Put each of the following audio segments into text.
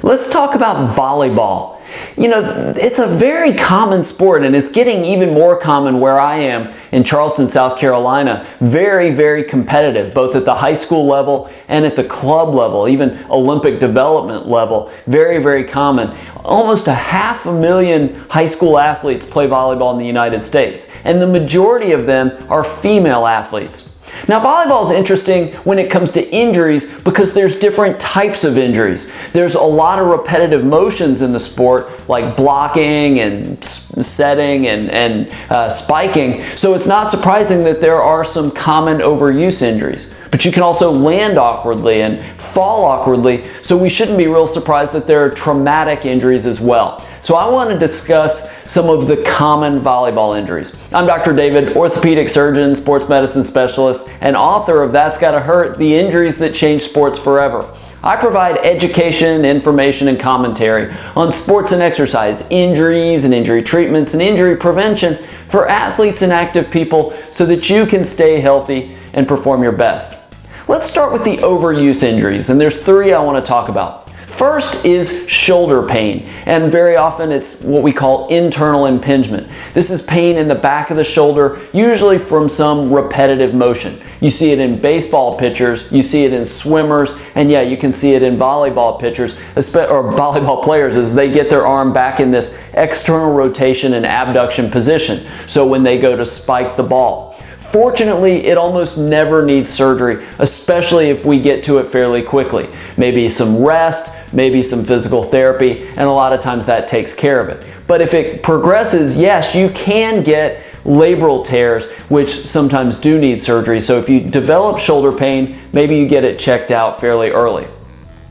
Let's talk about volleyball. You know, it's a very common sport, and it's getting even more common where I am in Charleston, South Carolina. Very, very competitive, both at the high school level and at the club level, even Olympic development level. Very, very common. Almost 500,000 high school athletes play volleyball in the United States, and the majority of them are female athletes. Now, volleyball is interesting when it comes to injuries because there's different types of injuries. There's a lot of repetitive motions in the sport, like blocking and setting and spiking, so it's not surprising that there are some common overuse injuries. But you can also land awkwardly and fall awkwardly, so we shouldn't be real surprised that there are traumatic injuries as well. So I want to discuss some of the common volleyball injuries. I'm Dr. David, orthopedic surgeon, sports medicine specialist, and author of That's Gotta Hurt, The Injuries That Changed Sports Forever. I provide education, information, and commentary on sports and exercise, injuries and injury treatments, and injury prevention for athletes and active people so that you can stay healthy and perform your best. Let's start with the overuse injuries, and there's three I want to talk about. First is shoulder pain, and very often it's what we call internal impingement. This is pain in the back of the shoulder, usually from some repetitive motion. You see it in baseball pitchers, you see it in swimmers, and yeah, you can see it in volleyball pitchers, or volleyball players, as they get their arm back in this external rotation and abduction position, so when they go to spike the ball. Fortunately, it almost never needs surgery, especially if we get to it fairly quickly. Maybe some rest, maybe some physical therapy, and a lot of times that takes care of it. But if it progresses, yes, you can get labral tears, which sometimes do need surgery. So if you develop shoulder pain, maybe you get it checked out fairly early.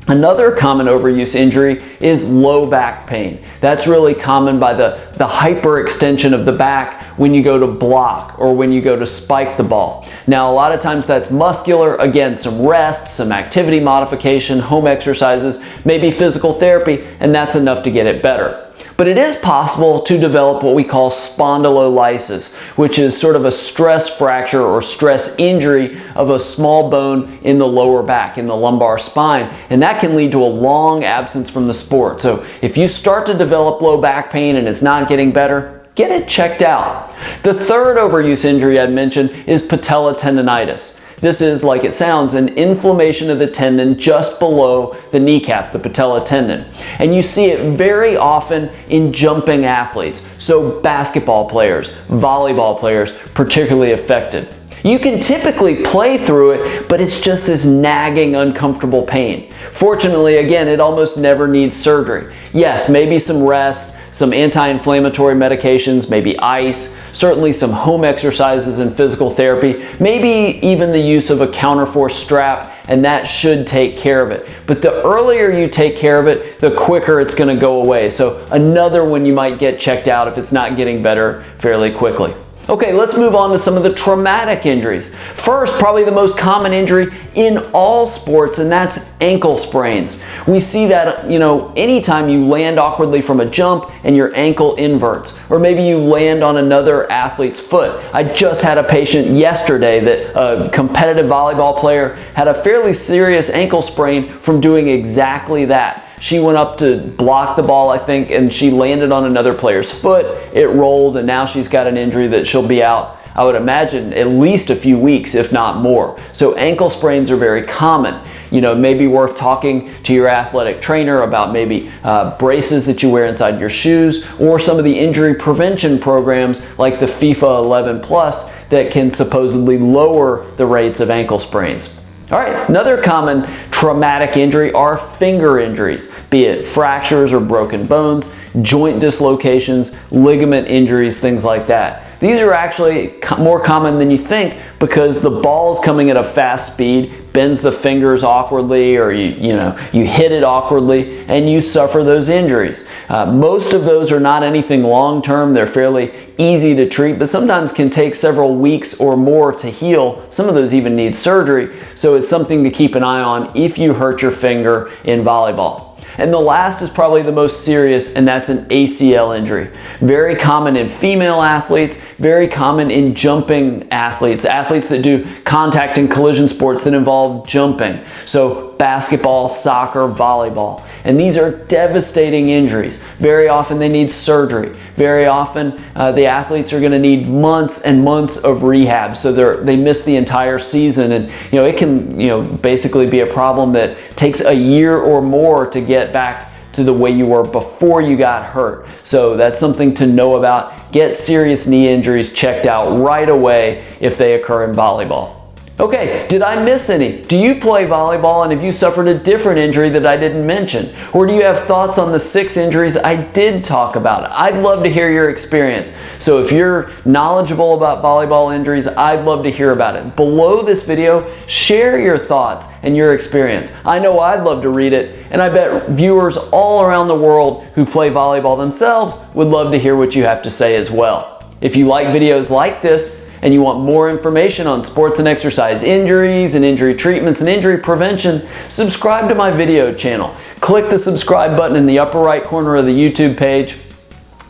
Another common overuse injury is low back pain. That's really common by the hyperextension of the back when you go to block or when you go to spike the ball. Now, a lot of times that's muscular. Again, some rest, some activity modification, home exercises, maybe physical therapy, and that's enough to get it better. But it is possible to develop what we call spondylolysis, which is sort of a stress fracture or stress injury of a small bone in the lower back, in the lumbar spine, and that can lead to a long absence from the sport. So if you start to develop low back pain and it's not getting better, get it checked out. The third overuse injury I'd mention is patella tendonitis. This is, like it sounds, an inflammation of the tendon just below the kneecap, the patella tendon. And you see it very often in jumping athletes, so basketball players, volleyball players, particularly affected. You can typically play through it, but it's just this nagging, uncomfortable pain. Fortunately, again, it almost never needs surgery. Yes, maybe some rest, some anti-inflammatory medications, maybe ice, certainly some home exercises and physical therapy, maybe even the use of a counterforce strap, and that should take care of it. But the earlier you take care of it, the quicker it's going to go away. So another one you might get checked out if it's not getting better fairly quickly. Okay, let's move on to some of the traumatic injuries. First, probably the most common injury in all sports, and that's ankle sprains. We see that, anytime you land awkwardly from a jump and your ankle inverts, or maybe you land on another athlete's foot. I just had a patient yesterday that a competitive volleyball player had a fairly serious ankle sprain from doing exactly that. She went up to block the ball, I think, and she landed on another player's foot. It rolled, and now she's got an injury that she'll be out, I would imagine, at least a few weeks, if not more. So ankle sprains are very common. Maybe worth talking to your athletic trainer about maybe braces that you wear inside your shoes, or some of the injury prevention programs like the FIFA 11 Plus that can supposedly lower the rates of ankle sprains. All right, another common traumatic injury are finger injuries, be it fractures or broken bones, joint dislocations, ligament injuries, things like that. These are actually more common than you think because the ball is coming at a fast speed, bends the fingers awkwardly, or you hit it awkwardly, and you suffer those injuries. Most of those are not anything long-term. They're fairly easy to treat, but sometimes can take several weeks or more to heal. Some of those even need surgery, so it's something to keep an eye on if you hurt your finger in volleyball. And the last is probably the most serious, and that's an ACL injury. Very common in female athletes, very common in jumping athletes, athletes that do contact and collision sports that involve jumping. So basketball, soccer, volleyball. And these are devastating injuries. Very often they need surgery. Very often the athletes are going to need months and months of rehab, so they miss the entire season. And it can basically be a problem that takes a year or more to get back to the way you were before you got hurt. So that's something to know about. Get serious knee injuries checked out right away if they occur in volleyball. Okay, did I miss any? Do you play volleyball and have you suffered a different injury that I didn't mention? Or do you have thoughts on the 6 injuries I did talk about? I'd love to hear your experience. So if you're knowledgeable about volleyball injuries, I'd love to hear about it. Below this video, share your thoughts and your experience. I know I'd love to read it, and I bet viewers all around the world who play volleyball themselves would love to hear what you have to say as well. If you like videos like this, and you want more information on sports and exercise injuries and injury treatments and injury prevention, subscribe to my video channel. Click the subscribe button in the upper right corner of the YouTube page.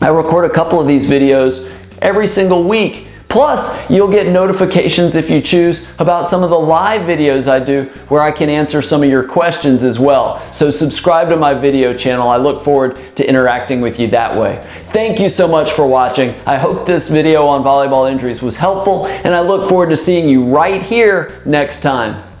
I record a couple of these videos every single week. Plus, you'll get notifications if you choose about some of the live videos I do where I can answer some of your questions as well. So subscribe to my video channel. I look forward to interacting with you that way. Thank you so much for watching. I hope this video on volleyball injuries was helpful, and I look forward to seeing you right here next time.